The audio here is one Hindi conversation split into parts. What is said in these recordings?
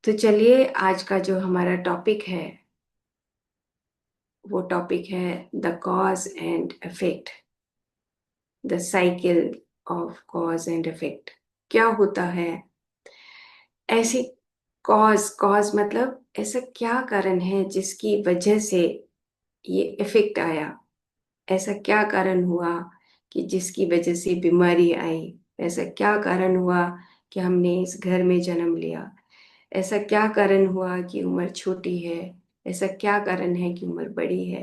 तो चलिए आज का जो हमारा टॉपिक है वो टॉपिक है the cause and effect. The cycle of cause and effect. क्या होता है ऐसी कॉज कॉज मतलब ऐसा क्या कारण है जिसकी वजह से ये इफेक्ट आया। ऐसा क्या कारण हुआ कि जिसकी वजह से बीमारी आई। ऐसा क्या कारण हुआ कि हमने इस घर में जन्म लिया। ऐसा क्या कारण हुआ कि उम्र छोटी है। ऐसा क्या कारण है कि उम्र बड़ी है।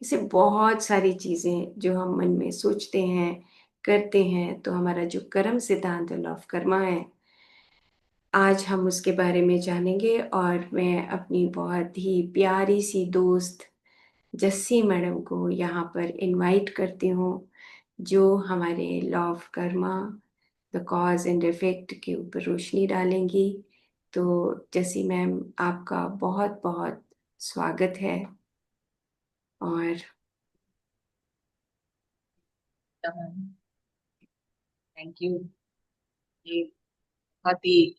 ऐसे बहुत सारी चीज़ें जो हम मन में सोचते हैं करते हैं, तो हमारा जो कर्म सिद्धांत लॉ ऑफ कर्मा है, आज हम उसके बारे में जानेंगे। और मैं अपनी बहुत ही प्यारी सी दोस्त जस्सी मैडम को यहाँ पर इनवाइट करती हूँ, जो हमारे law of Karma the cause and effect के ऊपर रोशनी डालेंगी। तो जस्सी मैम, आपका बहुत बहुत स्वागत है। और थैंक यू। ये बहुत ही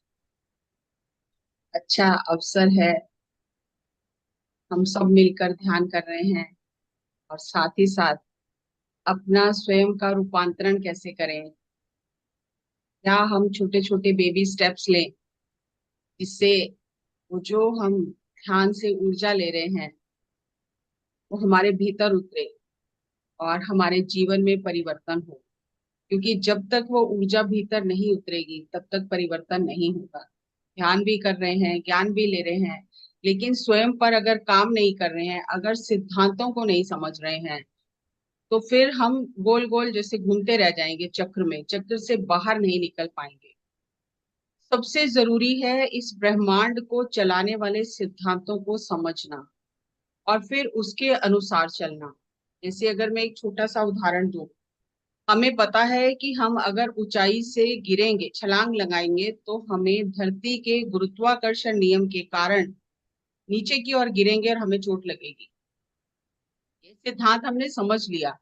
अच्छा अवसर है। हम सब मिलकर ध्यान कर रहे हैं और साथ ही साथ अपना स्वयं का रूपांतरण कैसे करें, क्या हम छोटे छोटे बेबी स्टेप्स लें जिससे वो जो हम ध्यान से ऊर्जा ले रहे हैं वो हमारे भीतर उतरे और हमारे जीवन में परिवर्तन हो। क्योंकि जब तक वो ऊर्जा भीतर नहीं उतरेगी तब तक परिवर्तन नहीं होगा। ध्यान भी कर रहे हैं, ज्ञान भी ले रहे हैं, लेकिन स्वयं पर अगर काम नहीं कर रहे हैं, अगर सिद्धांतों को नहीं समझ रहे हैं, तो फिर हम गोल गोल जैसे घूमते रह जाएंगे, चक्र में, चक्र से बाहर नहीं निकल पाएंगे। सबसे जरूरी है इस ब्रह्मांड को चलाने वाले सिद्धांतों को समझना और फिर उसके अनुसार चलना। जैसे अगर मैं एक छोटा सा उदाहरण दूं, हमें पता है कि हम अगर ऊंचाई से गिरेंगे, छलांग लगाएंगे, तो हमें धरती के गुरुत्वाकर्षण नियम के कारण नीचे की ओर गिरेंगे और हमें चोट लगेगी। ये सिद्धांत हमने समझ लिया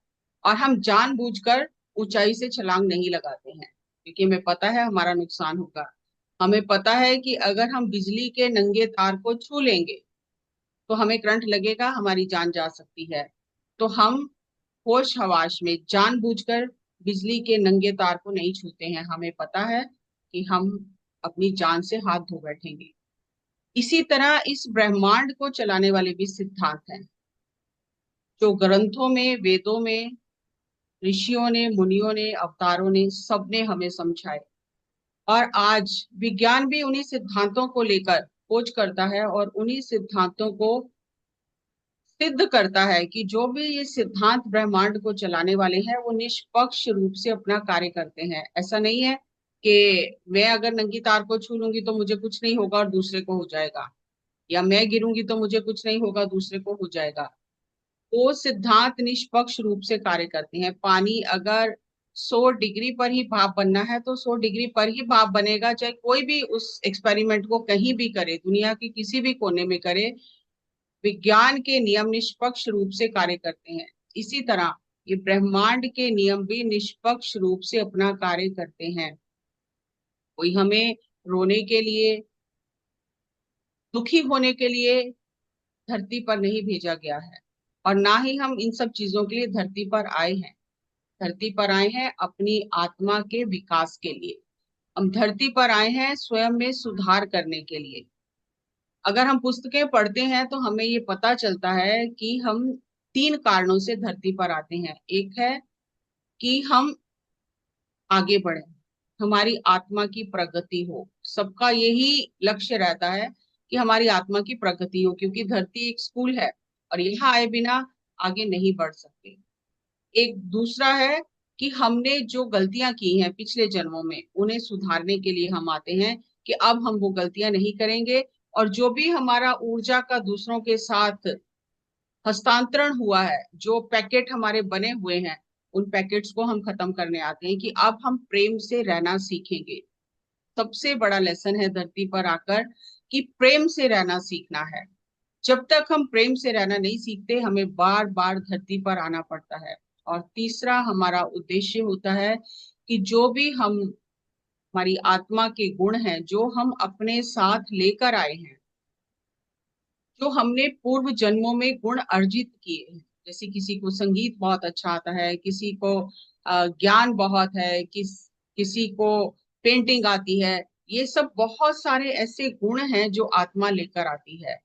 और हम जानबूझकर ऊंचाई से छलांग नहीं लगाते हैं, क्योंकि हमें पता है हमारा नुकसान होगा। हमें पता है कि अगर हम बिजली के नंगे तार को छू लेंगे तो हमें करंट लगेगा, हमारी जान जा सकती है। तो हम होश हवास में जानबूझकर बिजली के नंगे तार को नहीं छूते हैं। हमें पता है कि हम अपनी जान से हाथ धो बैठेंगे। इसी तरह इस ब्रह्मांड को चलाने वाले भी सिद्धांत हैं जो ग्रंथों में, वेदों में, ऋषियों ने, मुनियों ने, अवतारों ने, सबने हमें समझाए। और आज विज्ञान भी उन्हीं सिद्धांतों को लेकर खोज करता है और उन्हीं सिद्धांतों को सिद्ध करता है कि जो भी ये सिद्धांत ब्रह्मांड को चलाने वाले हैं वो निष्पक्ष रूप से अपना कार्य करते हैं। ऐसा नहीं है कि मैं अगर नंगी तार को छू लूंगी तो मुझे कुछ नहीं होगा और दूसरे को हो जाएगा, या मैं गिरूंगी तो मुझे कुछ नहीं होगा, दूसरे को हो जाएगा। वो सिद्धांत निष्पक्ष रूप से कार्य करते हैं। पानी अगर 100 डिग्री पर ही भाप बनना है तो 100 डिग्री पर ही भाप बनेगा, चाहे कोई भी उस एक्सपेरिमेंट को कहीं भी करे, दुनिया के किसी भी कोने में करे। विज्ञान के नियम निष्पक्ष रूप से कार्य करते हैं। इसी तरह ये ब्रह्मांड के नियम भी निष्पक्ष रूप से अपना कार्य करते हैं। कोई हमें रोने के लिए, दुखी होने के लिए धरती पर नहीं भेजा गया है, और ना ही हम इन सब चीजों के लिए धरती पर आए हैं। धरती पर आए हैं अपनी आत्मा के विकास के लिए। हम धरती पर आए हैं स्वयं में सुधार करने के लिए। अगर हम पुस्तकें पढ़ते हैं तो हमें ये पता चलता है कि हम 3 कारणों से धरती पर आते हैं। एक है कि हम आगे बढ़े, हमारी आत्मा की प्रगति हो। सबका यही लक्ष्य रहता है कि हमारी आत्मा की प्रगति हो, क्योंकि धरती एक स्कूल है और यहाँ आए बिना आगे नहीं बढ़ सकते। एक दूसरा है कि हमने जो गलतियां की हैं पिछले जन्मों में, उन्हें सुधारने के लिए हम आते हैं कि अब हम वो गलतियां नहीं करेंगे। और जो भी हमारा ऊर्जा का दूसरों के साथ हस्तांतरण हुआ है, जो पैकेट हमारे बने हुए हैं, उन पैकेट्स को हम खत्म करने आते हैं कि अब हम प्रेम से रहना सीखेंगे। सबसे बड़ा लेसन है धरती पर आकर कि प्रेम से रहना सीखना है। जब तक हम प्रेम से रहना नहीं सीखते, हमें बार बार धरती पर आना पड़ता है। और तीसरा हमारा उद्देश्य होता है कि जो भी हमारे हमारी आत्मा के गुण हैं जो हम अपने साथ लेकर आए हैं, जो हमने पूर्व जन्मों में गुण अर्जित किए हैं। जैसे किसी को संगीत बहुत अच्छा आता है, किसी को ज्ञान बहुत है, किसी को पेंटिंग आती है। ये सब बहुत सारे ऐसे गुण हैं जो आत्मा लेकर आती है,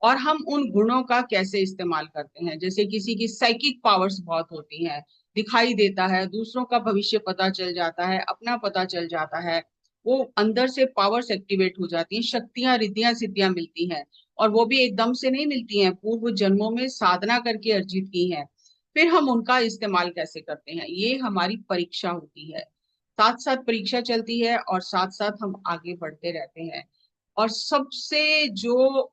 और हम उन गुणों का कैसे इस्तेमाल करते हैं। जैसे किसी की साइकिक पावर्स बहुत होती हैं, दिखाई देता है, दूसरों का भविष्य पता चल जाता है, अपना पता चल जाता है, वो अंदर से पावर्स एक्टिवेट हो जाती हैं, शक्तियां रिद्धियां सिद्धियां मिलती हैं, और वो भी एकदम से नहीं मिलती हैं, पूर्व जन्मों में साधना करके अर्जित की हैं। फिर हम उनका इस्तेमाल कैसे करते हैं, ये हमारी परीक्षा होती है। साथ साथ परीक्षा चलती है और साथ साथ हम आगे बढ़ते रहते हैं। और सबसे जो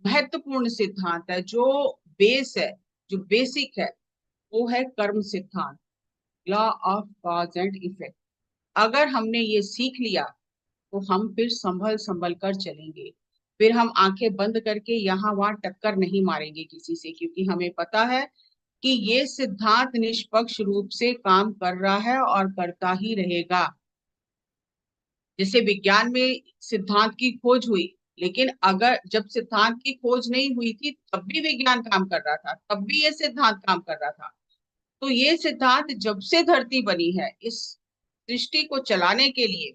महत्वपूर्ण सिद्धांत है, जो बेस है, जो बेसिक है, वो है कर्म सिद्धांत, law of cause and effect. अगर हमने ये सीख लिया तो हम फिर संभल संभल कर चलेंगे। फिर हम आंखें बंद करके यहाँ वहां टक्कर नहीं मारेंगे किसी से, क्योंकि हमें पता है कि ये सिद्धांत निष्पक्ष रूप से काम कर रहा है और करता ही रहेगा। जैसे विज्ञान में सिद्धांत की खोज हुई, लेकिन अगर जब सिद्धांत की खोज नहीं हुई थी तब भी विज्ञान काम कर रहा था, तब भी ये सिद्धांत काम कर रहा था। तो ये सिद्धांत जब से धरती बनी है, इस सृष्टि को चलाने के लिए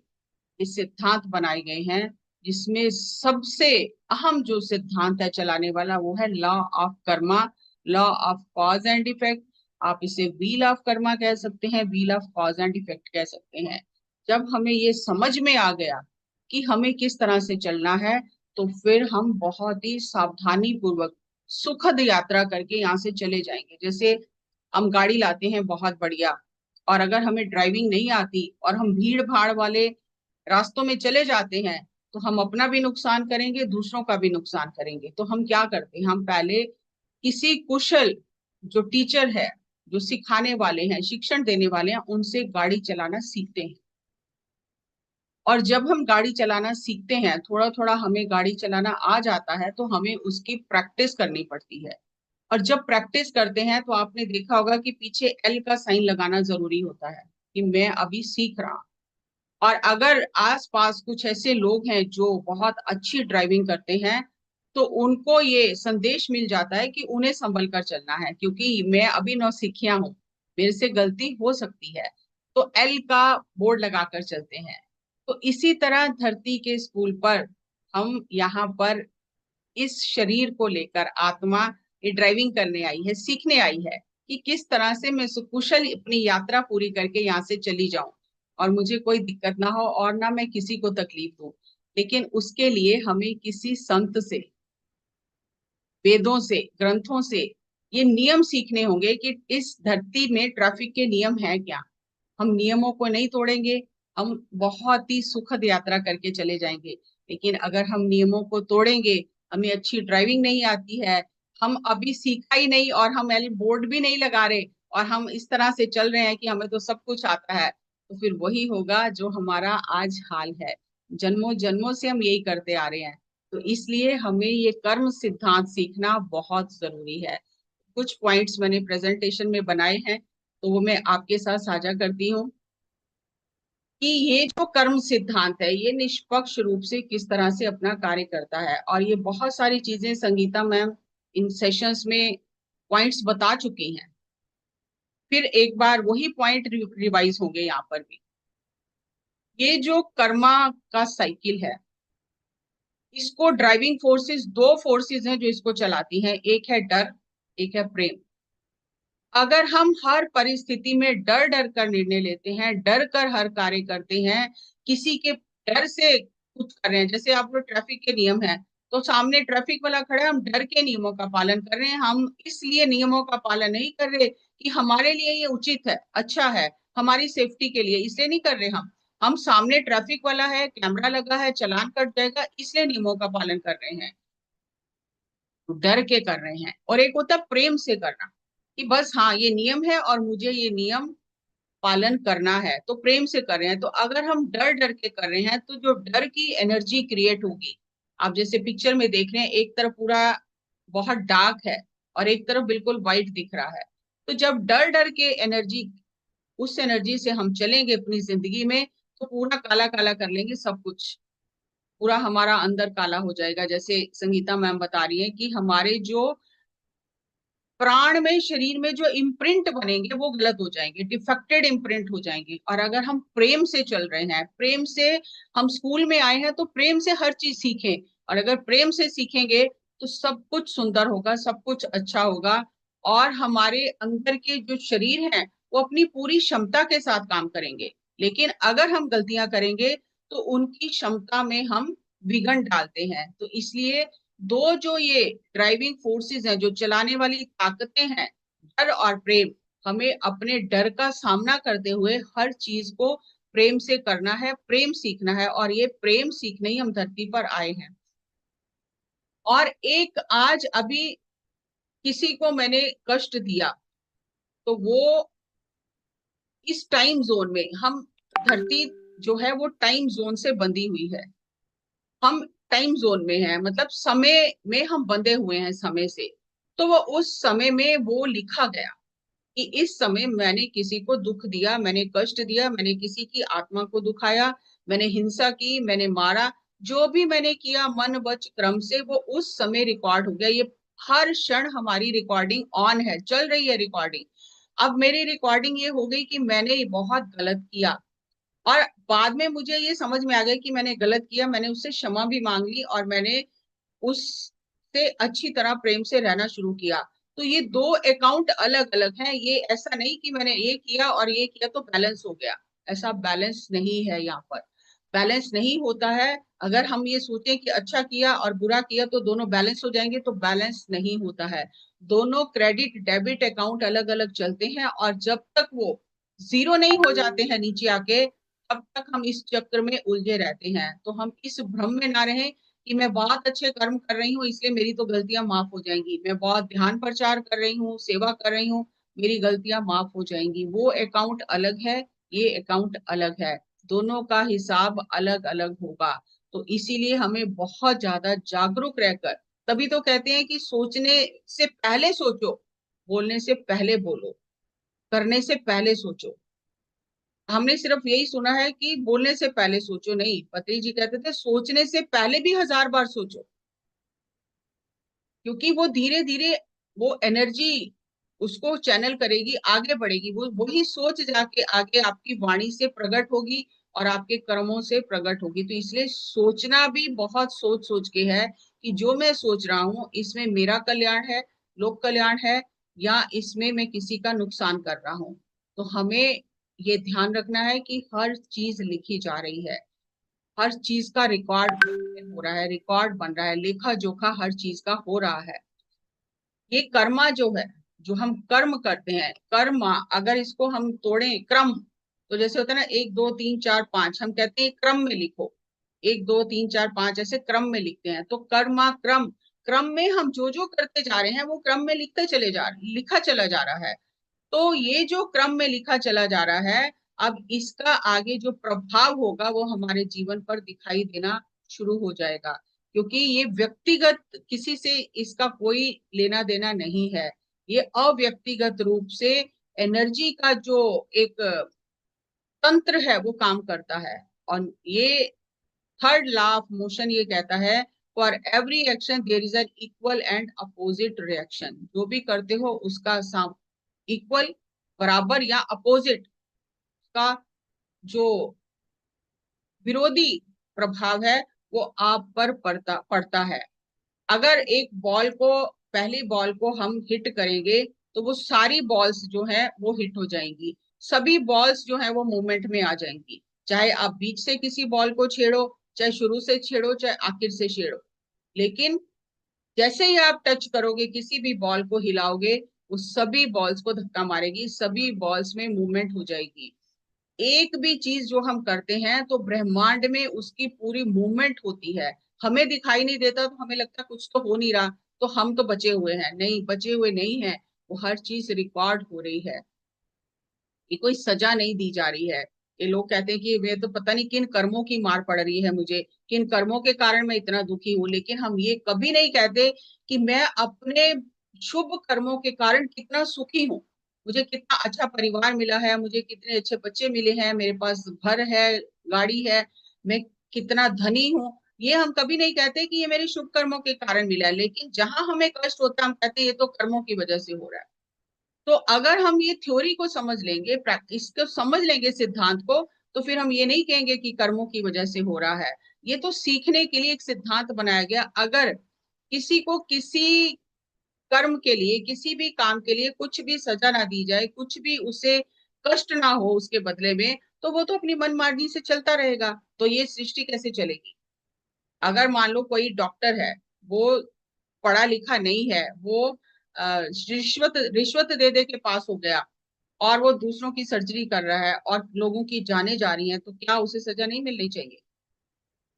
ये सिद्धांत बनाए गए हैं, जिसमें सबसे अहम जो सिद्धांत है चलाने वाला, वो है law of Karma, law of cause and effect. आप इसे व्हील ऑफ कर्मा कह सकते हैं, wheel of cause and effect कह सकते हैं। जब हमें ये समझ में आ गया कि हमें किस तरह से चलना है, तो फिर हम बहुत ही सावधानी पूर्वक सुखद यात्रा करके यहाँ से चले जाएंगे। जैसे हम गाड़ी लाते हैं बहुत बढ़िया, और अगर हमें ड्राइविंग नहीं आती और हम भीड़ भाड़ वाले रास्तों में चले जाते हैं, तो हम अपना भी नुकसान करेंगे, दूसरों का भी नुकसान करेंगे। तो हम क्या करते हैं, हम पहले किसी कुशल जो टीचर है, जो सिखाने वाले हैं, शिक्षण देने वाले हैं, उनसे गाड़ी चलाना सीखते हैं। और जब हम गाड़ी चलाना सीखते हैं, थोड़ा थोड़ा हमें गाड़ी चलाना आ जाता है, तो हमें उसकी प्रैक्टिस करनी पड़ती है। और जब प्रैक्टिस करते हैं तो आपने देखा होगा कि पीछे एल का साइन लगाना जरूरी होता है कि मैं अभी सीख रहा हूं। और अगर आसपास कुछ ऐसे लोग हैं जो बहुत अच्छी ड्राइविंग करते हैं, तो उनको ये संदेश मिल जाता है कि उन्हें संभल कर चलना है, क्योंकि मैं अभी नौसिखिया हूँ, मेरे से गलती हो सकती है। तो एल का बोर्ड लगाकर चलते हैं। तो इसी तरह धरती के स्कूल पर हम यहाँ पर इस शरीर को लेकर, आत्मा ये ड्राइविंग करने आई है, सीखने आई है कि किस तरह से मैं सुकुशल अपनी यात्रा पूरी करके यहाँ से चली जाऊं और मुझे कोई दिक्कत ना हो और ना मैं किसी को तकलीफ दूं। लेकिन उसके लिए हमें किसी संत से, वेदों से, ग्रंथों से ये नियम सीखने होंगे कि इस धरती में ट्रैफिक के नियम है क्या। हम नियमों को नहीं तोड़ेंगे, हम बहुत ही सुखद यात्रा करके चले जाएंगे। लेकिन अगर हम नियमों को तोड़ेंगे, हमें अच्छी ड्राइविंग नहीं आती है, हम अभी सीखा ही नहीं और हम एल बोर्ड भी नहीं लगा रहे, और हम इस तरह से चल रहे हैं कि हमें तो सब कुछ आता है, तो फिर वही होगा जो हमारा आज हाल है। जन्मों जन्मों से हम यही करते आ रहे हैं। तो इसलिए हमें ये कर्म सिद्धांत सीखना बहुत जरूरी है। कुछ पॉइंट्स मैंने प्रेजेंटेशन में बनाए हैं, तो वो मैं आपके साथ साझा करती हूँ कि ये जो कर्म सिद्धांत है, ये निष्पक्ष रूप से किस तरह से अपना कार्य करता है। और ये बहुत सारी चीजें संगीता मैम इन सेशंस में पॉइंट्स बता चुकी हैं। फिर एक बार वही पॉइंट रिवाइज होंगे यहाँ पर भी। ये जो कर्मा का साइकिल है, इसको ड्राइविंग फोर्सेस, दो फोर्सेस हैं जो इसको चलाती हैं, एक है डर, एक है प्रेम। अगर हम हर परिस्थिति में डर डर कर निर्णय लेते हैं, डर कर हर कार्य करते हैं, किसी के डर से कुछ कर रहे हैं, जैसे आप लोग ट्रैफिक के नियम है, तो सामने ट्रैफिक वाला खड़ा है, हम डर के नियमों का पालन कर रहे हैं, हम इसलिए नियमों का पालन नहीं कर रहे कि हमारे लिए ये उचित है, अच्छा है, हमारी सेफ्टी के लिए, इसलिए नहीं कर रहे। हम सामने ट्रैफिक वाला है, कैमरा लगा है, चालान कट जाएगा, इसलिए नियमों का पालन कर रहे हैं, डर के कर रहे हैं। और एक होता है प्रेम से करना, कि बस हाँ ये नियम है और मुझे ये नियम पालन करना है, तो प्रेम से कर रहे हैं। तो अगर हम डर डर के कर रहे हैं, तो जो डर की एनर्जी क्रिएट होगी, आप जैसे पिक्चर में देख रहे हैं, एक तरफ पूरा बहुत डार्क है और एक तरफ बिल्कुल वाइट दिख रहा है। तो जब डर डर के एनर्जी, उस एनर्जी से हम चलेंगे अपनी जिंदगी में, तो पूरा काला काला कर लेंगे सब कुछ, पूरा हमारा अंदर काला हो जाएगा। जैसे संगीता मैम बता रही है कि हमारे जो प्राण में, शरीर में जो इम्प्रिंट बनेंगे वो गलत हो जाएंगे, डिफेक्टेड इम्प्रिंट हो जाएंगे। और अगर हम प्रेम से चल रहे हैं, प्रेम से, हम स्कूल में आए हैं तो प्रेम से हर चीज सीखें, और अगर प्रेम से सीखेंगे तो सब कुछ सुंदर होगा, सब कुछ अच्छा होगा। और हमारे अंदर के जो शरीर हैं वो अपनी पूरी क्षमता के साथ काम करेंगे। लेकिन अगर हम गलतियां करेंगे तो उनकी क्षमता में हम विघन डालते हैं। तो इसलिए दो जो ये ड्राइविंग फोर्सेस हैं, जो चलाने वाली ताकतें हैं, डर और प्रेम, हमें अपने डर का सामना करते हुए हर चीज को प्रेम से करना है, प्रेम सीखना है। और ये प्रेम सीखने ही हम धरती पर आए हैं। और एक आज अभी किसी को मैंने कष्ट दिया, तो वो इस टाइम जोन में, हम, धरती जो है वो टाइम जोन से बंधी हुई है, हम टाइम जोन में हैं, मतलब समय में हम बंधे हुए हैं समय से। तो वो उस समय में वो लिखा गया कि इस समय मैंने किसी को दुख दिया, मैंने कष्ट दिया, मैंने किसी की आत्मा को दुखाया, मैंने हिंसा की, मैंने मारा, जो भी मैंने किया मन वच क्रम से, वो उस समय रिकॉर्ड हो गया। ये हर क्षण हमारी रिकॉर्डिंग ऑन है, चल रही है रिकॉर्डिंग। अब मेरी रिकॉर्डिंग ये हो गई कि मैंने ये बहुत गलत किया, और बाद में मुझे ये समझ में आ गया कि मैंने गलत किया, मैंने उससे क्षमा भी मांग ली, और मैंने उससे अच्छी तरह प्रेम से रहना शुरू किया। तो ये दो अकाउंट अलग अलग हैं। ये ऐसा नहीं कि मैंने ये किया और ये किया तो बैलेंस हो गया, ऐसा बैलेंस नहीं है। यहाँ पर बैलेंस नहीं होता है। अगर हम ये सोचें कि अच्छा किया और बुरा किया तो दोनों बैलेंस हो जाएंगे, तो बैलेंस नहीं होता है। दोनों क्रेडिट डेबिट अकाउंट अलग अलग चलते हैं, और जब तक वो जीरो नहीं हो जाते हैं नीचे आके, तब तक हम इस चक्र में उलझे रहते हैं। तो हम इस भ्रम में ना रहें कि मैं बहुत अच्छे कर्म कर रही हूँ इसलिए मेरी तो गलतियां माफ हो जाएंगी, मैं बहुत ध्यान प्रचार कर रही हूँ, सेवा कर रही हूँ, मेरी गलतियां माफ हो जाएंगी। वो अकाउंट अलग है, ये अकाउंट अलग है, दोनों का हिसाब अलग अलग होगा। तो इसीलिए हमें बहुत ज्यादा जागरूक रहकर, तभी तो कहते हैं कि सोचने से पहले सोचो, बोलने से पहले बोलो, करने से पहले सोचो। हमने सिर्फ यही सुना है कि बोलने से पहले सोचो, नहीं, पत्री जी कहते थे सोचने से पहले भी 1000 बार सोचो। क्योंकि वो धीरे धीरे वो एनर्जी उसको चैनल करेगी, आगे बढ़ेगी, वो वही सोच जाके आगे आपकी वाणी से प्रकट होगी और आपके कर्मों से प्रकट होगी। तो इसलिए सोचना भी बहुत सोच सोच के है कि जो मैं सोच रहा हूँ इसमें मेरा कल्याण है, लोक कल्याण है, या इसमें मैं किसी का नुकसान कर रहा हूँ। तो हमें ये ध्यान रखना है कि हर चीज लिखी जा रही है, हर चीज का रिकॉर्ड हो रहा है, रिकॉर्ड बन रहा है, लेखा जोखा हर चीज का हो रहा है। ये कर्मा जो है, जो हम कर्म करते हैं, कर्मा अगर इसको हम तोड़ें क्रम, तो जैसे होता है ना 1 2 3 4 5, हम कहते हैं क्रम में लिखो, 1 2 3 4 5 ऐसे क्रम में लिखते हैं। तो कर्मा क्रम, क्रम में हम जो जो करते जा रहे हैं वो क्रम में लिखा चला जा रहा है। तो ये जो क्रम में लिखा चला जा रहा है, अब इसका आगे जो प्रभाव होगा वो हमारे जीवन पर दिखाई देना शुरू हो जाएगा। क्योंकि ये व्यक्तिगत, किसी से इसका कोई लेना देना नहीं है, ये अव्यक्तिगत रूप से एनर्जी का जो एक तंत्र है वो काम करता है। और ये थर्ड लॉ ऑफ मोशन ये कहता है, for every action there is an equal and opposite reaction. जो भी करते हो उसका इक्वल, बराबर या अपोजिट का जो विरोधी प्रभाव है वो आप पर पड़ता है। अगर एक बॉल को, पहली बॉल को हम हिट करेंगे तो वो सारी बॉल्स जो है वो हिट हो जाएंगी, सभी बॉल्स जो है वो मूवमेंट में आ जाएंगी। चाहे आप बीच से किसी बॉल को छेड़ो, चाहे शुरू से छेड़ो, चाहे आखिर से छेड़ो, लेकिन जैसे ही आप टच करोगे, किसी भी बॉल को हिलाओगे, वो सभी बॉल्स को धक्का मारेगी, सभी बॉल्स में मूवमेंट हो जाएगी। एक भी चीज जो हम करते हैं तो ब्रह्मांड में उसकी पूरी मूवमेंट होती है। हमें दिखाई नहीं देता तो हमें लगता है कुछ तो हो नहीं रहा, तो हम तो बचे हुए हैं, नहीं, बचे हुए नहीं है। वो हर चीज रिकॉर्ड हो रही है, ये कोई सजा नहीं दी जा रही है। ये लोग कहते हैं कि वे तो पता नहीं किन कर्मों की मार पड़ रही है मुझे, किन कर्मों के कारण मैं इतना दुखी हूँ, लेकिन हम ये कभी नहीं कहते कि मैं अपने शुभ कर्मों के कारण कितना सुखी हूँ। मुझे कितना अच्छा परिवार मिला है, मुझे कितने अच्छे बच्चे मिले हैं, मेरे पास घर है, गाड़ी है, मैं कितना धनी हूँ, ये हम कभी नहीं कहते कि ये मेरे शुभ कर्मों के कारण मिला है। लेकिन जहां हमें कष्ट होता है हम कहते हैं ये तो कर्मों की वजह से हो रहा है। तो अगर हम ये थ्योरी को समझ लेंगे, प्रैक्टिस को समझ लेंगे, सिद्धांत को, तो फिर हम ये नहीं कहेंगे कि कर्मों की वजह से हो रहा है। ये तो सीखने के लिए एक सिद्धांत बनाया गया। अगर किसी को किसी कर्म के लिए, किसी भी काम के लिए कुछ भी सजा ना दी जाए, कुछ भी उसे कष्ट ना हो उसके बदले में, तो वो तो अपनी मनमानी से चलता रहेगा। तो ये सृष्टि कैसे चलेगी? अगर मान लो कोई डॉक्टर है, वो पढ़ा लिखा नहीं है, वो रिश्वत रिश्वत दे दे के पास हो गया और वो दूसरों की सर्जरी कर रहा है और लोगों की जाने जा रही हैं, तो क्या उसे सजा नहीं मिलनी चाहिए?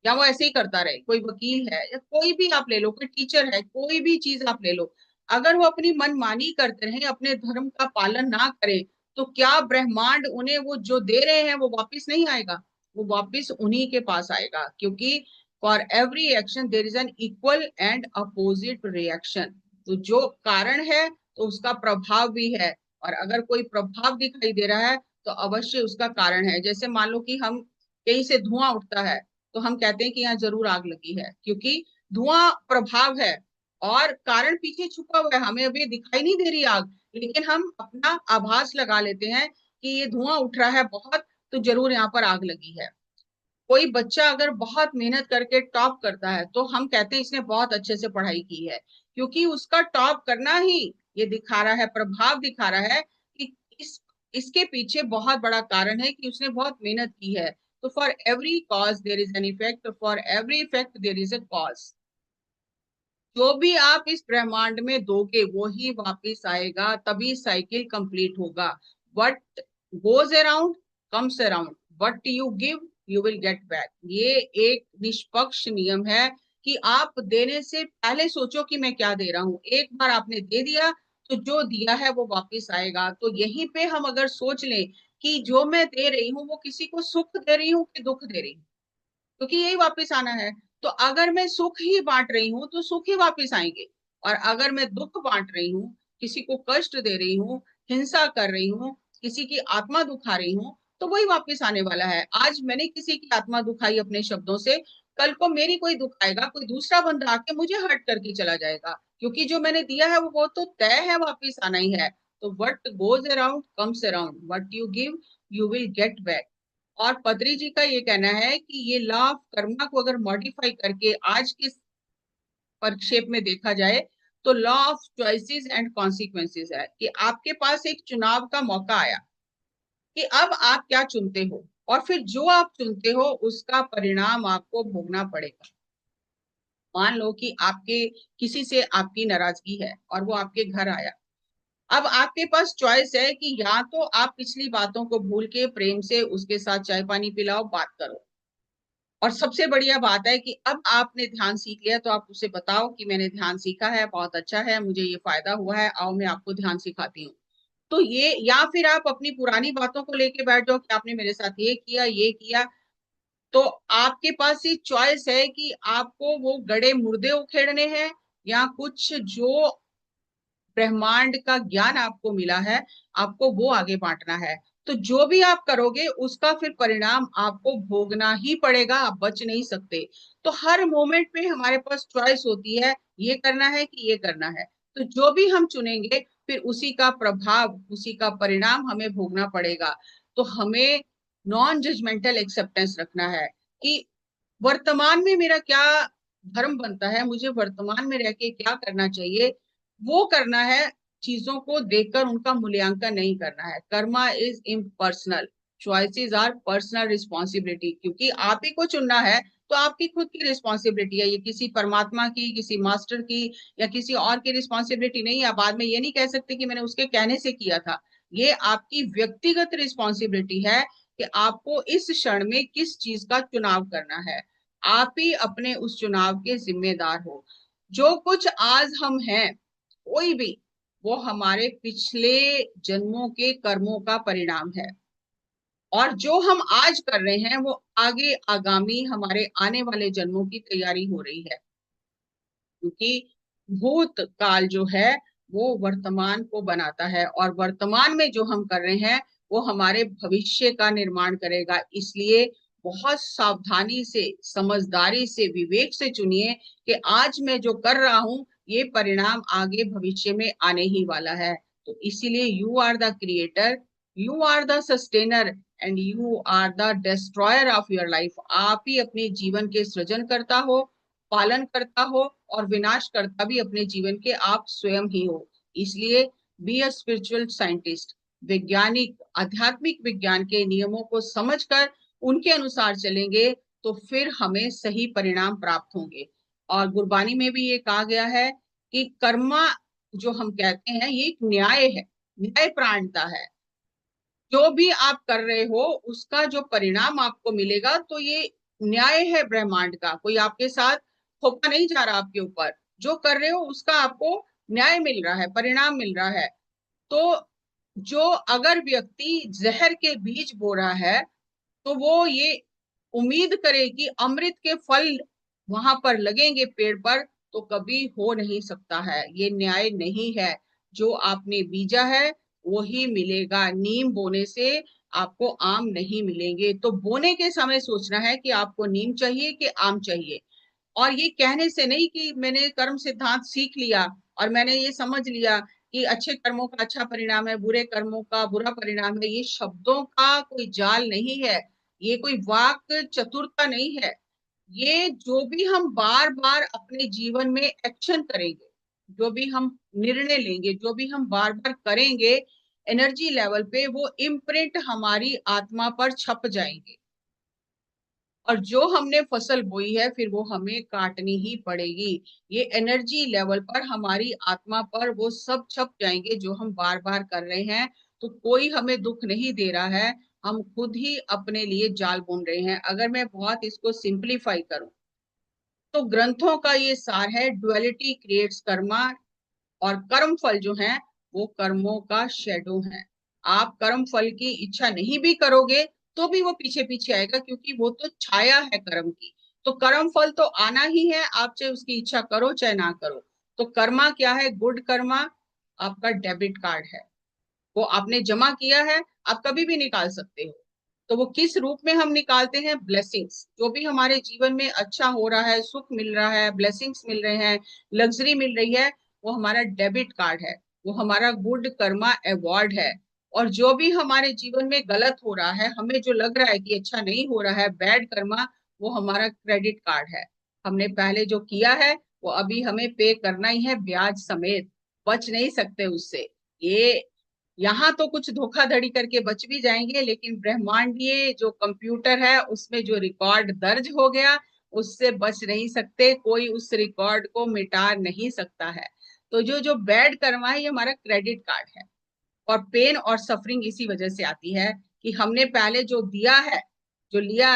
या वो ऐसे ही करता रहे? कोई वकील है या कोई भी आप ले लो, कोई टीचर है, कोई भी चीज आप ले लो, अगर वो अपनी मनमानी करते रहे, अपने धर्म का पालन ना करे, तो क्या ब्रह्मांड उन्हें वो जो दे रहे हैं वो वापिस नहीं आएगा? वो वापिस उन्हीं के पास आएगा, क्योंकि for every action there is an equal and opposite reaction. तो जो कारण है तो उसका प्रभाव भी है, और अगर कोई प्रभाव दिखाई दे रहा है तो अवश्य उसका कारण है। जैसे मान लो कि हम कहीं से धुआं उठता है, तो हम कहते हैं कि यहाँ जरूर आग लगी है, क्योंकि धुआं प्रभाव है और कारण पीछे छुपा हुआ है, हमें अभी दिखाई नहीं दे रही आग, लेकिन हम अपना आभास लगा लेते हैं कि ये धुआं उठ रहा है बहुत, तो जरूर यहाँ पर आग लगी है। कोई बच्चा अगर बहुत मेहनत करके टॉप करता है तो हम कहते हैं इसने बहुत अच्छे से पढ़ाई की है, क्योंकि उसका टॉप करना ही ये दिखा रहा है, प्रभाव दिखा रहा है कि इसके पीछे बहुत बड़ा कारण है कि उसने बहुत मेहनत की है। तो for every cause there is an effect, for every effect there is a cause. जो भी आप इस ब्रह्मांड में दोगे वो ही वापिस आएगा, तभी साइकिल कंप्लीट होगा। What goes around comes around, what you give you will get back. ये एक निष्पक्ष नियम है कि आप देने से पहले सोचो कि मैं क्या दे रहा हूं। एक बार आपने दे दिया तो जो दिया है वो वापिस आएगा। तो यहीं पे हम अगर सोच लें कि जो मैं दे रही हूँ वो किसी को सुख दे रही हूँ कि दुख दे रही हूँ, क्योंकि यही वापस आना है। तो अगर मैं सुख ही बांट रही हूँ तो सुख ही वापस आएंगे, और अगर मैं दुख बांट रही हूँ, किसी को कष्ट दे रही हूँ, हिंसा कर रही हूँ, किसी की आत्मा दुखा रही हूँ, तो वही वापस आने वाला है। आज मैंने किसी की आत्मा दुखाई अपने शब्दों से, कल को मेरी कोई दुखाएगा, कोई दूसरा बंदा आके मुझे हर्ट करके चला जाएगा, क्योंकि जो मैंने दिया है वो तो तय है, वापिस आना ही है। तो what goes around comes around, what you give you will get back. और पत्री जी का ये कहना है कि ये लॉ ऑफ कर्मा को अगर मॉडिफाई करके आज के परिक्षेप में देखा जाए, तो law of choices and consequences है कि आपके पास एक चुनाव का मौका आया कि अब आप क्या चुनते हो, और फिर जो आप चुनते हो उसका परिणाम आपको भोगना पड़ेगा। मान लो कि आपके किसी से आपकी नाराजगी है और वो आपके घर आया। अब आपके पास चॉइस है कि या तो आप पिछली बातों को भूल के प्रेम से उसके साथ चाय पानी पिलाओ, बात करो, और सबसे बढ़िया बात है कि अब आपने ध्यान सीख लिया तो आप उसे बताओ कि मैंने ध्यान सीखा है, बहुत अच्छा है, मुझे ये फायदा हुआ है, आओ मैं आपको ध्यान सिखाती हूँ। तो ये, या फिर आप अपनी पुरानी बातों को लेके बैठ जाओ कि आपने मेरे साथ ये किया ये किया। तो आपके पास ये चॉइस है कि आपको वो गड़े मुर्दे उखेड़ने हैं, या कुछ जो ब्रह्मांड का ज्ञान आपको मिला है आपको वो आगे बांटना है। तो जो भी आप करोगे उसका फिर परिणाम आपको भोगना ही पड़ेगा, आप बच नहीं सकते। तो हर मोमेंट पे हमारे पास चॉइस होती है, ये करना है कि ये करना है। तो जो भी हम चुनेंगे फिर उसी का प्रभाव, उसी का परिणाम हमें भोगना पड़ेगा। तो हमें नॉन जजमेंटल एक्सेप्टेंस रखना है कि वर्तमान में मेरा क्या धर्म बनता है, मुझे वर्तमान में रह के क्या करना चाहिए, वो करना है। चीजों को देखकर उनका मूल्यांकन नहीं करना है। Karma is impersonal, choices are personal responsibility, क्योंकि आप ही को चुनना है तो आपकी खुद की रिस्पॉन्सिबिलिटी है। ये किसी परमात्मा की, किसी मास्टर की या किसी और की रिस्पॉन्सिबिलिटी नहीं है। बाद में ये नहीं कह सकते कि मैंने उसके कहने से किया था। ये आपकी व्यक्तिगत रिस्पॉन्सिबिलिटी है कि आपको इस क्षण में किस चीज का चुनाव करना है। आप ही अपने उस चुनाव के जिम्मेदार हो। जो कुछ आज हम हैं, कोई भी, वो हमारे पिछले जन्मों के कर्मों का परिणाम है, और जो हम आज कर रहे हैं वो आगे आगामी हमारे आने वाले जन्मों की तैयारी हो रही है। क्योंकि भूत काल जो है वो वर्तमान को बनाता है, और वर्तमान में जो हम कर रहे हैं वो हमारे भविष्य का निर्माण करेगा। इसलिए बहुत सावधानी से, समझदारी से, विवेक से चुनिए कि आज मैं जो कर रहा हूं ये परिणाम आगे भविष्य में आने ही वाला है। तो इसीलिए you are the creator, you are the sustainer and you are the destroyer of your life. आप ही अपने जीवन के सृजन करता हो, पालन करता हो, और विनाश करता भी अपने जीवन के आप स्वयं ही हो। इसलिए बी अ स्पिरिचुअल साइंटिस्ट। वैज्ञानिक, आध्यात्मिक विज्ञान के नियमों को समझकर उनके अनुसार चलेंगे तो फिर हमें सही परिणाम प्राप्त होंगे। और गुरबानी में भी ये कहा गया है कि कर्मा जो हम कहते हैं ये एक न्याय है, न्याय प्राणता है। जो भी आप कर रहे हो उसका जो परिणाम आपको मिलेगा तो ये न्याय है ब्रह्मांड का। कोई आपके साथ थोपा नहीं जा रहा आपके ऊपर, जो कर रहे हो उसका आपको न्याय मिल रहा है, परिणाम मिल रहा है। तो जो अगर व्यक्ति जहर के बीज बो रहा है तो वो ये उम्मीद करे कि अमृत के फल वहां पर लगेंगे पेड़ पर, तो कभी हो नहीं सकता है। ये न्याय नहीं है। जो आपने बीजा है वही मिलेगा। नीम बोने से आपको आम नहीं मिलेंगे। तो बोने के समय सोचना है कि आपको नीम चाहिए कि आम चाहिए। और ये कहने से नहीं कि मैंने कर्म सिद्धांत सीख लिया और मैंने ये समझ लिया कि अच्छे कर्मों का अच्छा परिणाम है, बुरे कर्मों का बुरा परिणाम है। ये शब्दों का कोई जाल नहीं है, ये कोई वाक चतुरता नहीं है। ये जो भी हम बार बार अपने जीवन में एक्शन करेंगे, जो भी हम निर्णय लेंगे, जो भी हम बार बार करेंगे, एनर्जी लेवल पे वो इम्प्रिंट हमारी आत्मा पर छप जाएंगे। और जो हमने फसल बोई है फिर वो हमें काटनी ही पड़ेगी। ये एनर्जी लेवल पर हमारी आत्मा पर वो सब छप जाएंगे जो हम बार बार कर रहे हैं। तो कोई हमें दुख नहीं दे रहा है, हम खुद ही अपने लिए जाल बुन रहे हैं। अगर मैं बहुत इसको सिंप्लीफाई करूं तो ग्रंथों का ये सार है, डुअलिटी क्रिएट्स कर्मा, और कर्म फल जो है वो कर्मों का शेडो है। आप कर्म फल की इच्छा नहीं भी करोगे तो भी वो पीछे पीछे आएगा, क्योंकि वो तो छाया है कर्म की। तो कर्म फल तो आना ही है, आप चाहे उसकी इच्छा करो चाहे ना करो। तो कर्मा क्या है? गुड कर्मा आपका डेबिट कार्ड है। वो आपने जमा किया है, आप कभी भी निकाल सकते हो। तो वो किस रूप में हम निकालते हैं? ब्लेसिंग्स। जो भी हमारे जीवन में अच्छा हो रहा है, सुख मिल रहा है, ब्लेसिंग्स मिल रहे हैं, लग्जरी मिल रही है, वो हमारा डेबिट कार्ड है, वो हमारा गुड कर्मा अवार्ड है। और जो भी हमारे जीवन में गलत हो रहा है, हमें जो लग रहा है कि अच्छा नहीं हो रहा है, बैड कर्मा, वो हमारा क्रेडिट कार्ड है। हमने पहले जो किया है वो अभी हमें पे करना ही है, ब्याज समेत। बच नहीं सकते उससे। ये यहाँ तो कुछ धोखाधड़ी करके बच भी जाएंगे, लेकिन ब्रह्मांडीय जो कंप्यूटर है उसमें जो रिकॉर्ड दर्ज हो गया उससे बच नहीं सकते। कोई उस रिकॉर्ड को मिटा नहीं सकता है। तो जो जो बैड कर्मा है ये हमारा क्रेडिट कार्ड है। और पेन और सफरिंग इसी वजह से आती है कि हमने पहले जो दिया है, जो लिया,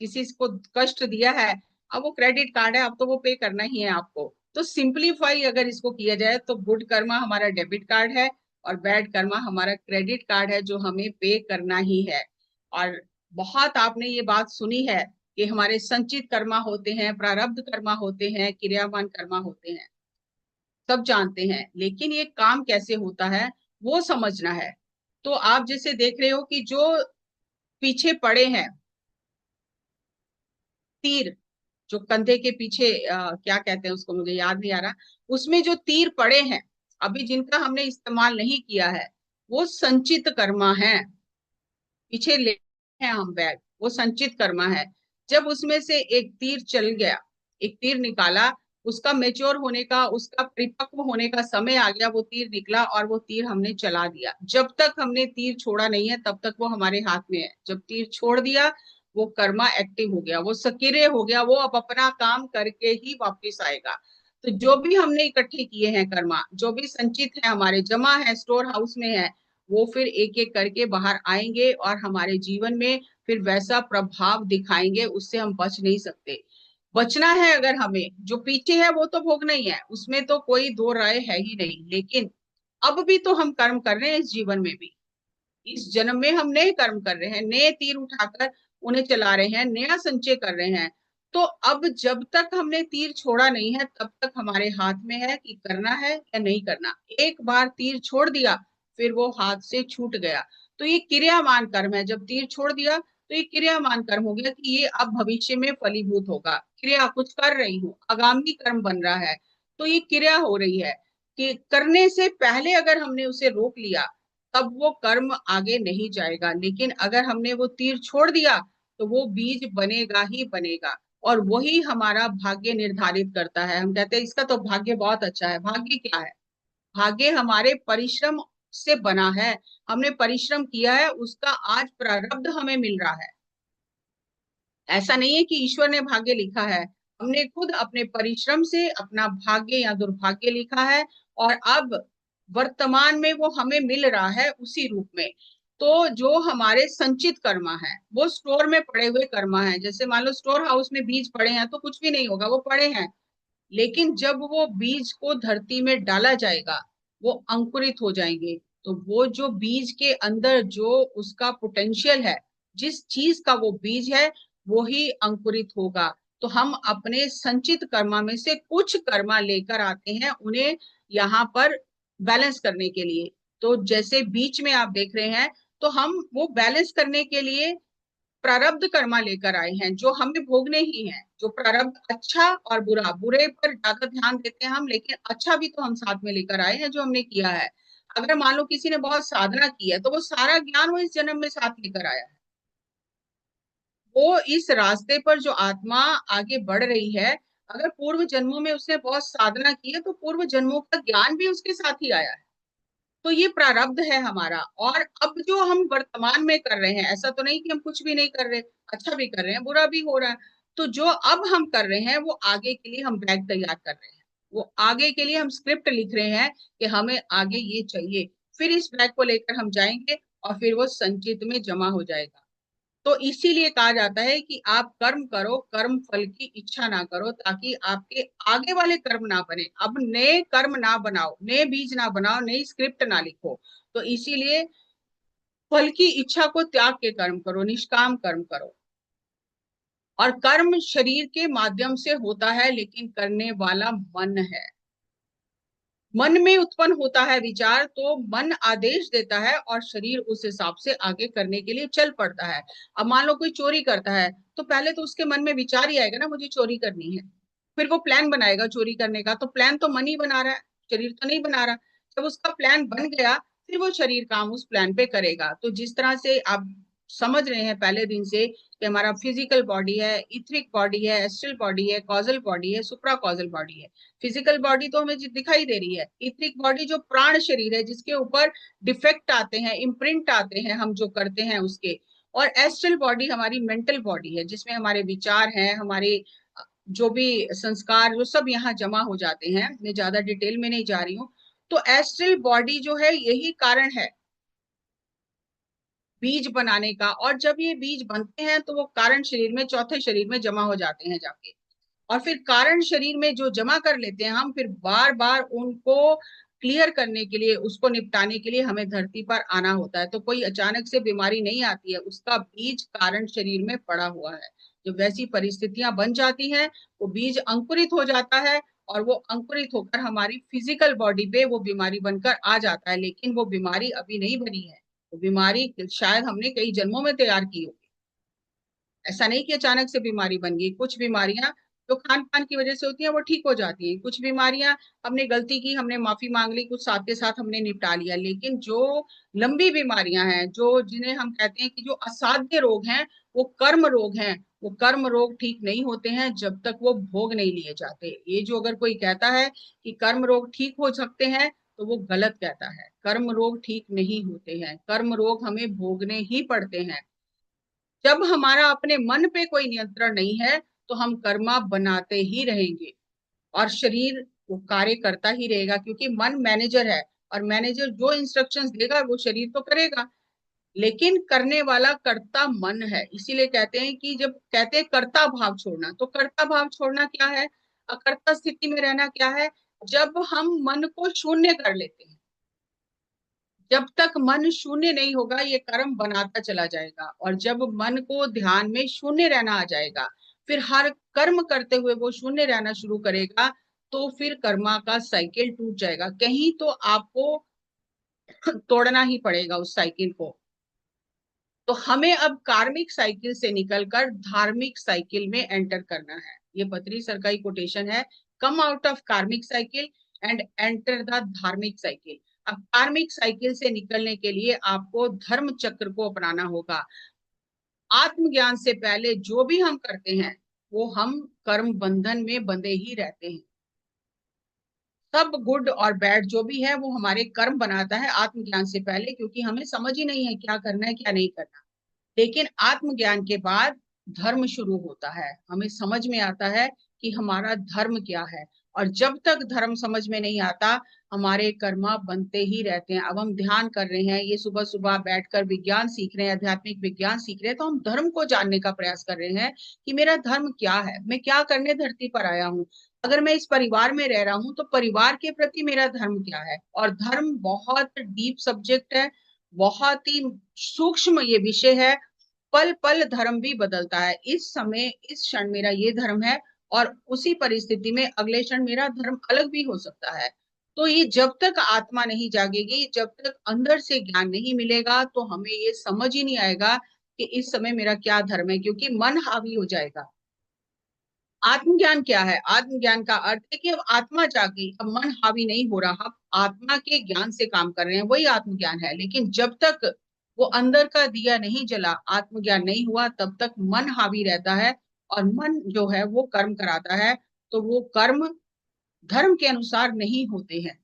किसी को कष्ट दिया है, अब वो क्रेडिट कार्ड है, अब तो वो पे करना ही है आपको। तो सिंप्लीफाई अगर इसको किया जाए तो गुड कर्मा हमारा डेबिट कार्ड है और बैड कर्मा हमारा क्रेडिट कार्ड है, जो हमें पे करना ही है। और बहुत आपने ये बात सुनी है कि हमारे संचित कर्मा होते हैं, प्रारब्ध कर्मा होते हैं, क्रियावान कर्मा होते हैं, सब जानते हैं। लेकिन ये काम कैसे होता है वो समझना है। तो आप जैसे देख रहे हो कि जो पीछे पड़े हैं तीर, जो कंधे के पीछे क्या कहते हैं उसको, मुझे याद नहीं आ रहा, उसमें जो तीर पड़े हैं अभी जिनका हमने इस्तेमाल नहीं किया है, वो संचित कर्मा है। पीछे ले हैं हम बैग, वो संचित कर्मा है। जब उसमें से एक तीर चल गया, एक तीर निकाला, उसका मेच्योर होने का, उसका परिपक्व होने का समय आ गया, वो तीर निकला और वो तीर हमने चला दिया। जब तक हमने तीर छोड़ा नहीं है तब तक वो हमारे हाथ में है। जब तीर छोड़ दिया वो कर्मा एक्टिव हो गया, वो सक्रिय हो गया, वो अब अपना काम करके ही वापस आएगा। तो जो भी हमने इकट्ठे किए हैं कर्मा, जो भी संचित है हमारे, जमा है, स्टोर हाउस में है, वो फिर एक एक करके बाहर आएंगे और हमारे जीवन में फिर वैसा प्रभाव दिखाएंगे, उससे हम बच नहीं सकते। बचना है अगर हमें, जो पीछे है वो तो भोगना ही है, उसमें तो कोई दो राय है ही नहीं। लेकिन अब भी तो हम कर्म कर रहे हैं इस जीवन में भी। इस जन्म में हम नए कर्म कर रहे हैं, नए तीर उठाकर उन्हें चला रहे हैं, नया संचय कर रहे हैं। तो अब जब तक हमने तीर छोड़ा नहीं है तब तक हमारे हाथ में है कि करना है या नहीं करना। एक बार तीर छोड़ दिया फिर वो हाथ से छूट गया, तो ये क्रियामान कर्म है। जब तीर छोड़ दिया तो ये क्रियामान कर्म हो गया कि ये अब भविष्य में फलीभूत होगा। क्रिया कुछ कर रही हूँ, आगामी कर्म बन रहा है, तो ये क्रिया हो रही है कि करने से पहले अगर हमने उसे रोक लिया तब वो कर्म आगे नहीं जाएगा। लेकिन अगर हमने वो तीर छोड़ दिया तो वो बीज बनेगा ही बनेगा, और वही हमारा भाग्य निर्धारित करता है। हम कहते हैं इसका तो भाग्य बहुत अच्छा है। भाग्य क्या है? भाग्य हमारे परिश्रम से बना है। हमने परिश्रम किया है, उसका आज प्रारब्ध हमें मिल रहा है। ऐसा नहीं है कि ईश्वर ने भाग्य लिखा है, हमने खुद अपने परिश्रम से अपना भाग्य या दुर्भाग्य लिखा है, और अब वर्तमान में वो हमें मिल रहा है उसी रूप में। तो जो हमारे संचित कर्मा है वो स्टोर में पड़े हुए कर्मा है। जैसे मान लो स्टोर हाउस में बीज पड़े हैं तो कुछ भी नहीं होगा, वो पड़े हैं। लेकिन जब वो बीज को धरती में डाला जाएगा वो अंकुरित हो जाएंगे। तो वो जो बीज के अंदर जो उसका पोटेंशियल है, जिस चीज का वो बीज है, वो ही अंकुरित होगा। तो हम अपने संचित कर्मा में से कुछ कर्मा लेकर आते हैं उन्हें यहाँ पर बैलेंस करने के लिए। तो जैसे बीच में आप देख रहे हैं, तो हम वो बैलेंस करने के लिए प्रारब्ध कर्मा लेकर आए हैं जो हमें भोगने ही हैं। जो प्रारब्ध अच्छा और बुरा, बुरे पर ज्यादा ध्यान देते हैं हम, लेकिन अच्छा भी तो हम साथ में लेकर आए हैं जो हमने किया है। अगर मान लो किसी ने बहुत साधना की है तो वो सारा ज्ञान वो इस जन्म में साथ लेकर आया है। वो इस रास्ते पर जो आत्मा आगे बढ़ रही है, अगर पूर्व जन्मों में उसने बहुत साधना की है तो पूर्व जन्मों का ज्ञान भी उसके साथ ही आया है। तो ये प्रारब्ध है हमारा। और अब जो हम वर्तमान में कर रहे हैं, ऐसा तो नहीं कि हम कुछ भी नहीं कर रहे, अच्छा भी कर रहे हैं, बुरा भी हो रहा है। तो जो अब हम कर रहे हैं वो आगे के लिए हम बैग तैयार कर रहे हैं। वो आगे के लिए हम स्क्रिप्ट लिख रहे हैं कि हमें आगे ये चाहिए। फिर इस बैग को लेकर हम जाएंगे और फिर वो संचित में जमा हो जाएगा। तो इसीलिए कहा जाता है कि आप कर्म करो, कर्म फल की इच्छा ना करो, ताकि आपके आगे वाले कर्म ना बने। अब नए कर्म ना बनाओ, नए बीज ना बनाओ, नई स्क्रिप्ट ना लिखो। तो इसीलिए फल की इच्छा को त्याग के कर्म करो, निष्काम कर्म करो। और कर्म शरीर के माध्यम से होता है, लेकिन करने वाला मन है। मन में उत्पन्न होता है विचार, तो मन आदेश देता है और शरीर उस हिसाब से आगे करने के लिए चल पड़ता है। अब मान लो कोई चोरी करता है तो पहले तो उसके मन में विचार ही आएगा ना, मुझे चोरी करनी है। फिर वो प्लान बनाएगा चोरी करने का, तो प्लान तो मन ही बना रहा है, शरीर तो नहीं बना रहा। जब उसका प्लान बन गया फिर वो शरीर काम उस प्लान पे करेगा। तो जिस तरह से आप समझ रहे हैं पहले दिन से कि हमारा फिजिकल बॉडी है, इथरिक बॉडी है, एस्ट्रल बॉडी है, कॉजल बॉडी है, सुप्रा कॉजल बॉडी है। फिजिकल बॉडी तो हमें दिखाई दे रही है। इथरिक बॉडी जो प्राण शरीर है, जिसके ऊपर डिफेक्ट आते हैं, इम्प्रिंट आते हैं हम जो करते हैं उसके। और एस्ट्रल बॉडी हमारी मेंटल बॉडी है, जिसमें हमारे विचार हैं, हमारे जो भी संस्कार जो सब यहाँ जमा हो जाते हैं। मैं ज्यादा डिटेल में नहीं जा रही हूँ। तो एस्ट्रल बॉडी जो है यही कारण है बीज बनाने का। और जब ये बीज बनते हैं तो वो कारण शरीर में, चौथे शरीर में जमा हो जाते हैं जाके। और फिर कारण शरीर में जो जमा कर लेते हैं हम, फिर बार बार उनको क्लियर करने के लिए, उसको निपटाने के लिए हमें धरती पर आना होता है। तो कोई अचानक से बीमारी नहीं आती है, उसका बीज कारण शरीर में पड़ा हुआ है। जब वैसी परिस्थितियां बन जाती हैं वो बीज अंकुरित हो जाता है, और वो अंकुरित होकर हमारी फिजिकल बॉडी पे वो बीमारी बनकर आ जाता है। लेकिन वो बीमारी अभी नहीं बनी है, वो बीमारी शायद हमने कई जन्मों में तैयार की हो। ऐसा नहीं कि अचानक से बीमारी बन गई। कुछ बीमारियां जो खान पान की वजह से होती हैं वो ठीक हो जाती हैं। कुछ बीमारियां हमने गलती की, हमने माफी मांग ली, कुछ साथ के साथ हमने निपटा लिया। लेकिन जो लंबी बीमारियां हैं, जो जिन्हें हम कहते हैं कि जो असाध्य रोग हैं, वो कर्म रोग हैं। वो कर्म रोग ठीक नहीं होते हैं जब तक वो भोग नहीं लिए जाते। ये जो अगर कोई कहता है कि कर्म रोग ठीक हो सकते हैं तो वो गलत कहता है। कर्म रोग ठीक नहीं होते हैं, कर्म रोग हमें भोगने ही पड़ते हैं। जब हमारा अपने मन पे कोई नियंत्रण नहीं है तो हम कर्मा बनाते ही रहेंगे, और शरीर वो कार्य करता ही रहेगा, क्योंकि मन मैनेजर है। और मैनेजर जो इंस्ट्रक्शंस देगा वो शरीर तो करेगा, लेकिन करने वाला कर्ता मन है। इसीलिए कहते हैं कि जब कहते हैं कर्ता भाव छोड़ना, तो कर्ता भाव छोड़ना क्या है, अकर्ता स्थिति में रहना क्या है? जब हम मन को शून्य कर लेते हैं, जब तक मन शून्य नहीं होगा ये कर्म बनाता चला जाएगा। और जब मन को ध्यान में शून्य रहना आ जाएगा, फिर हर कर्म करते हुए वो शून्य रहना शुरू करेगा, तो फिर कर्मा का साइकिल टूट जाएगा। कहीं तो आपको तोड़ना ही पड़ेगा उस साइकिल को। तो हमें अब कार्मिक साइकिल से निकलकर धार्मिक साइकिल में एंटर करना है। ये पतरी सर का ही कोटेशन है, कम आउट ऑफ कार्मिक साइकिल एंड एंटर द धार्मिक साइकिल। अब कार्मिक साइकिल से निकलने के लिए आपको धर्म चक्र को अपनाना होगा। आत्मज्ञान से पहले जो भी हम करते हैं वो हम कर्म बंधन में बंधे ही रहते हैं। सब गुड और बैड जो भी है वो हमारे कर्म बनाता है आत्मज्ञान से पहले, क्योंकि हमें समझ ही नहीं है क्या करना है क्या नहीं करना। लेकिन आत्मज्ञान के बाद धर्म शुरू होता है, हमें समझ में आता है कि हमारा धर्म क्या है। और जब तक धर्म समझ में नहीं आता हमारे कर्मा बनते ही रहते हैं। अब हम ध्यान कर रहे हैं, ये सुबह सुबह बैठकर विज्ञान सीख रहे हैं, आध्यात्मिक विज्ञान सीख रहे हैं, तो हम धर्म को जानने का प्रयास कर रहे हैं कि मेरा धर्म क्या है, मैं क्या करने धरती पर आया हूँ। अगर मैं इस परिवार में रह रहा हूँ तो परिवार के प्रति मेरा धर्म क्या है। और धर्म बहुत डीप सब्जेक्ट है, बहुत ही सूक्ष्म ये विषय है। पल पल धर्म भी बदलता है। इस समय इस क्षण मेरा ये धर्म है और उसी परिस्थिति में अगले क्षण मेरा धर्म अलग भी हो सकता है। तो ये जब तक आत्मा नहीं जागेगी, जब तक अंदर से ज्ञान नहीं मिलेगा, तो हमें ये समझ ही नहीं आएगा कि इस समय मेरा क्या धर्म है, क्योंकि मन हावी हो जाएगा। आत्मज्ञान क्या है? आत्मज्ञान का अर्थ है कि अब आत्मा जागी, अब मन हावी नहीं हो रहा, अब आत्मा के ज्ञान से काम कर रहे हैं, वही आत्मज्ञान है। लेकिन जब तक वो अंदर का दिया नहीं जला, आत्मज्ञान नहीं हुआ, तब तक मन हावी रहता है और मन जो है वो कर्म कराता है। तो वो कर्म धर्म के अनुसार नहीं होते हैं।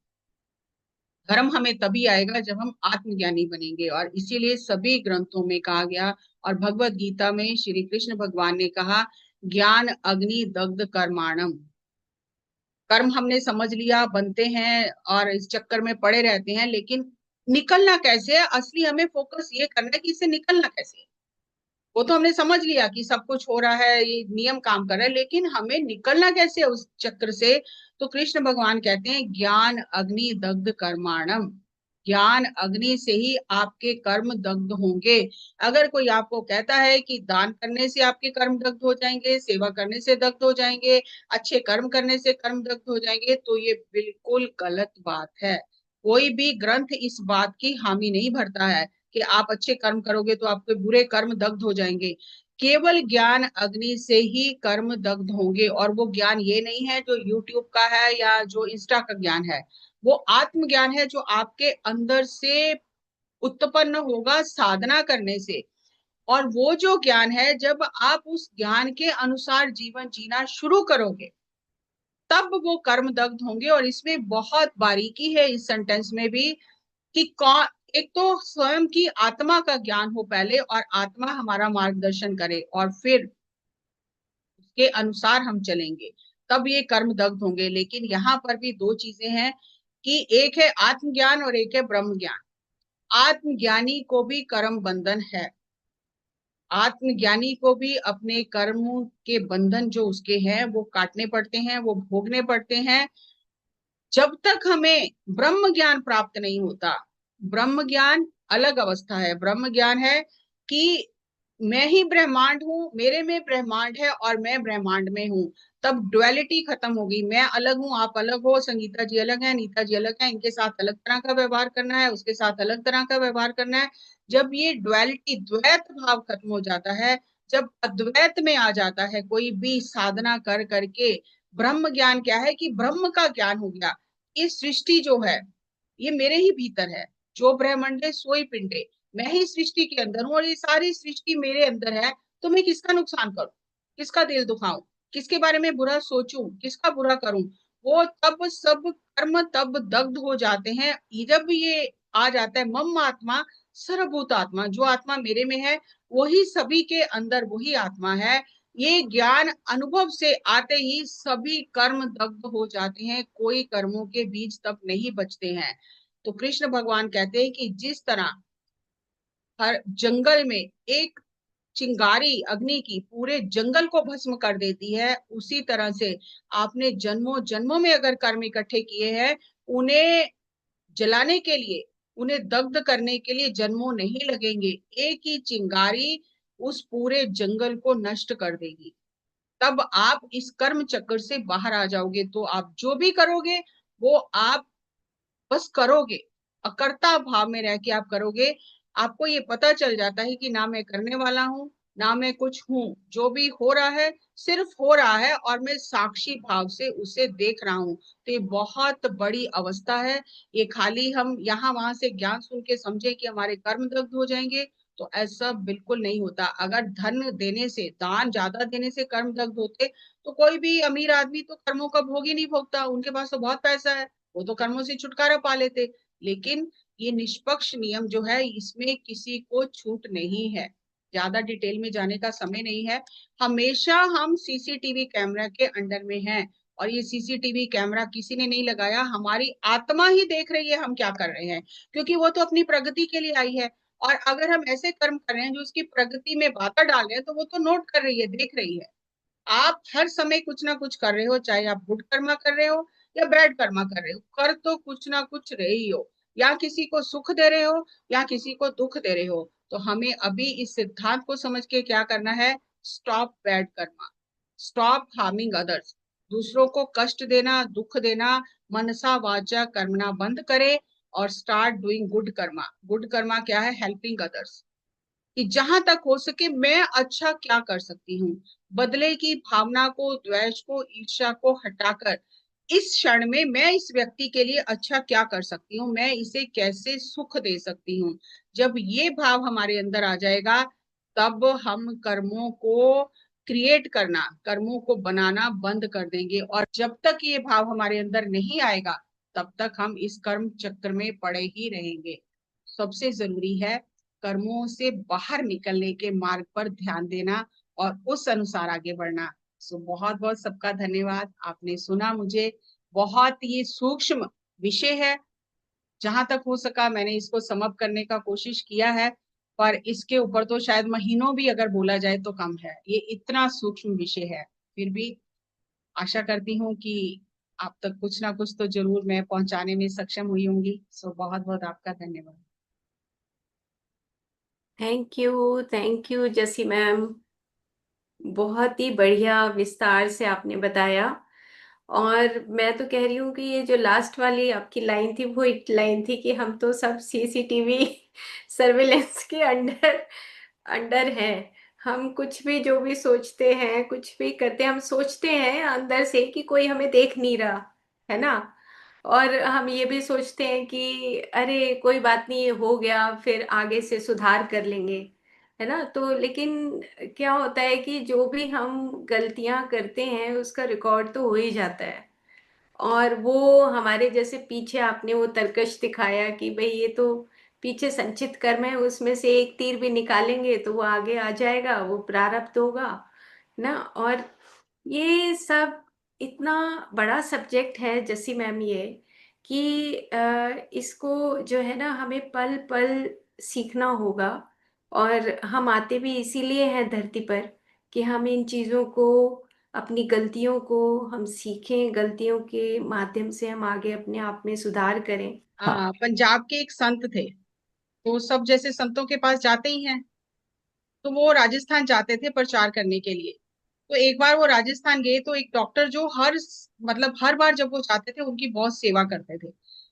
धर्म हमें तभी आएगा जब हम आत्मज्ञानी बनेंगे। और इसीलिए सभी ग्रंथों में कहा गया, और भगवत गीता में श्री कृष्ण भगवान ने कहा, ज्ञान अग्नि दग्ध कर्माणम। कर्म हमने समझ लिया, बनते हैं और इस चक्कर में पड़े रहते हैं, लेकिन निकलना कैसे है? असली हमें फोकस ये करना है कि इससे निकलना कैसे है। वो तो हमने समझ लिया कि सब कुछ हो रहा है, ये नियम काम कर रहा है, लेकिन हमें निकलना कैसे है उस चक्र से? तो कृष्ण भगवान कहते हैं, ज्ञान अग्नि दग्ध कर्माणम। ज्ञान अग्नि से ही आपके कर्म दग्ध होंगे। अगर कोई आपको कहता है कि दान करने से आपके कर्म दग्ध हो जाएंगे, सेवा करने से दग्ध हो जाएंगे, अच्छे कर्म करने से कर्म दग्ध हो जाएंगे, तो ये बिल्कुल गलत बात है। कोई भी ग्रंथ इस बात की हामी नहीं भरता है कि आप अच्छे कर्म करोगे तो आपके बुरे कर्म दग्ध हो जाएंगे। केवल ज्ञान अग्नि से ही कर्म दग्ध होंगे। और वो ज्ञान ये नहीं है जो यूट्यूब का है या जो इंस्टा का ज्ञान है, वो आत्मज्ञान है जो आपके अंदर से उत्पन्न होगा साधना करने से। और वो जो ज्ञान है, जब आप उस ज्ञान के अनुसार जीवन जीना शुरू करोगे तब वो कर्म दग्ध होंगे। और इसमें बहुत बारीकी है इस सेंटेंस में भी कि कौन, एक तो स्वयं की आत्मा का ज्ञान हो पहले और आत्मा हमारा मार्गदर्शन करे, और फिर उसके अनुसार हम चलेंगे, तब ये कर्म दग्ध होंगे। लेकिन यहाँ पर भी दो चीजें हैं कि एक है आत्मज्ञान और एक है ब्रह्म ज्ञान। आत्मज्ञानी को भी कर्म बंधन है, आत्मज्ञानी को भी अपने कर्मों के बंधन जो उसके हैं वो काटने पड़ते हैं, वो भोगने पड़ते हैं, जब तक हमें ब्रह्म ज्ञान प्राप्त नहीं होता। ब्रह्म ज्ञान अलग अवस्था है। ब्रह्म ज्ञान है कि मैं ही ब्रह्मांड हूँ, मेरे में ब्रह्मांड है और मैं ब्रह्मांड में हूँ। तब डुअलिटी खत्म होगी, मैं अलग हूँ आप अलग हो, संगीता जी अलग है, नीता जी अलग है, इनके साथ अलग तरह का व्यवहार करना है, उसके साथ अलग तरह का व्यवहार करना है। जब ये डुअलिटी द्वैत भाव खत्म हो जाता है, जब अद्वैत में आ जाता है कोई भी साधना कर करके, ब्रह्म ज्ञान क्या है कि ब्रह्म का ज्ञान हो गया। ये सृष्टि जो है ये मेरे ही भीतर है, जो ब्रह्मंडे सोई पिंडे, मैं ही सृष्टि के अंदर हूँ और ये सारी सृष्टि मेरे अंदर है। तो मैं किसका नुकसान करूं, किसका दिल दुखाऊं, किसके बारे में बुरा सोचूं, किसका बुरा करूं? वो तब सब कर्म तब दग्ध हो जाते हैं जब ये आ जाता है मम आत्मा सर्वभूत आत्मा। जो आत्मा मेरे में है वही सभी के अंदर वही आत्मा है। ये ज्ञान अनुभव से आते ही सभी कर्म दग्ध हो जाते हैं, कोई कर्मों के बीज तब नहीं बचते हैं। तो कृष्ण भगवान कहते हैं कि जिस तरह हर जंगल में एक चिंगारी अग्नि की पूरे जंगल को भस्म कर देती है, उसी तरह से आपने जन्मों जन्मों में अगर कर्म इकट्ठे किए हैं, उन्हें जलाने के लिए, उन्हें दग्ध करने के लिए जन्मों नहीं लगेंगे। एक ही चिंगारी उस पूरे जंगल को नष्ट कर देगी। तब आप इस कर्म चक्र से बाहर आ जाओगे। तो आप जो भी करोगे वो आप बस करोगे, अकर्ता भाव में रह के आप करोगे। आपको ये पता चल जाता है कि ना मैं करने वाला हूँ ना मैं कुछ हूँ, जो भी हो रहा है सिर्फ हो रहा है और मैं साक्षी भाव से उसे देख रहा हूँ। तो ये बहुत बड़ी अवस्था है। ये खाली हम यहाँ वहां से ज्ञान सुन के समझे कि हमारे कर्म दग्ध हो जाएंगे, तो ऐसा बिल्कुल नहीं होता। अगर धन देने से, दान ज्यादा देने से कर्म दग्ध होते तो कोई भी अमीर आदमी तो कर्मों का भोग ही नहीं भोगता, उनके पास तो बहुत पैसा है, वो तो कर्मों से छुटकारा पा लेते। लेकिन ये निष्पक्ष नियम जो है इसमें किसी को छूट नहीं है। ज्यादा डिटेल में जाने का समय नहीं है। हमेशा हम सीसीटीवी कैमरा के अंडर में हैं, और ये सीसीटीवी कैमरा किसी ने नहीं लगाया, हमारी आत्मा ही देख रही है हम क्या कर रहे हैं, क्योंकि वो तो अपनी प्रगति के लिए आई है। और अगर हम ऐसे कर्म कर रहे हैं जो उसकी प्रगति में बाधा डाल रहे हैं, तो वो तो नोट कर रही है, देख रही है। आप हर समय कुछ ना कुछ कर रहे हो, चाहे आप गुड कर्मा कर रहे हो या बैड कर्मा कर रहे हो, कर तो कुछ ना कुछ रहे ही हो। या किसी को सुख दे रहे हो या किसी को दुख दे रहे हो। तो हमें अभी इस सिद्धांत को समझ के क्या करना है, stop bad Karma, stop harming others. दूसरों को कष्ट देना, दुख देना, मनसा वाचा कर्मणा बंद करे और start doing good Karma. Good Karma क्या है, हेल्पिंग अदर्स, कि जहां तक हो सके मैं अच्छा क्या कर सकती हूँ। बदले की भावना को, द्वेष को, ईर्ष्या को हटाकर इस क्षण में मैं इस व्यक्ति के लिए अच्छा क्या कर सकती हूँ, मैं इसे कैसे सुख दे सकती हूँ। जब ये भाव हमारे अंदर आ जाएगा, तब हम कर्मों को क्रिएट करना, कर्मों को बनाना बंद कर देंगे। और जब तक ये भाव हमारे अंदर नहीं आएगा, तब तक हम इस कर्म चक्र में पड़े ही रहेंगे। सबसे जरूरी है कर्मों से बाहर निकलने के मार्ग पर ध्यान देना और उस अनुसार आगे बढ़ना। सो बहुत बहुत सबका धन्यवाद, आपने सुना मुझे। बहुत ये सूक्ष्म विषय है, जहां तक हो सका मैंने इसको समअप करने का कोशिश किया है, पर इसके ऊपर तो शायद महीनों भी अगर बोला जाए तो कम है, ये इतना सूक्ष्म विषय है। फिर भी आशा करती हूँ कि आप तक कुछ ना कुछ तो जरूर मैं पहुंचाने में सक्षम हुई होंगी। सो बहुत बहुत आपका धन्यवाद। Thank you Jassi ma'am. बहुत ही बढ़िया विस्तार से आपने बताया। और मैं तो कह रही हूँ कि ये जो लास्ट वाली आपकी लाइन थी वो एक लाइन थी कि हम तो सब सीसीटीवी सर्विलेंस के अंडर अंडर है। हम कुछ भी जो भी सोचते हैं कुछ भी करते हैं, हम सोचते हैं अंदर से कि कोई हमें देख नहीं रहा है ना। और हम ये भी सोचते हैं कि अरे कोई बात नहीं, ये हो गया, फिर आगे से सुधार कर लेंगे, है ना। तो लेकिन क्या होता है कि जो भी हम गलतियां करते हैं उसका रिकॉर्ड तो हो ही जाता है। और वो हमारे जैसे पीछे आपने वो तर्कश दिखाया कि भाई ये तो पीछे संचित कर्म है, उसमें से एक तीर भी निकालेंगे तो वो आगे आ जाएगा, वो प्रारब्ध होगा ना। और ये सब इतना बड़ा सब्जेक्ट है जसी मैम, ये कि इसको जो है ना हमें पल पल सीखना होगा। और हम आते भी इसीलिए हैं धरती पर कि हम इन चीज़ों को, अपनी गलतियों को हम सीखें, गलतियों के माध्यम से हम आगे अपने आप में सुधार करें। पंजाब के एक संत थे, तो सब जैसे संतों के पास जाते ही हैं, तो वो राजस्थान जाते थे प्रचार करने के लिए। तो एक बार वो राजस्थान गए तो एक डॉक्टर जो मतलब हर बार जब वो जाते थे उनकी बहुत सेवा करते थे,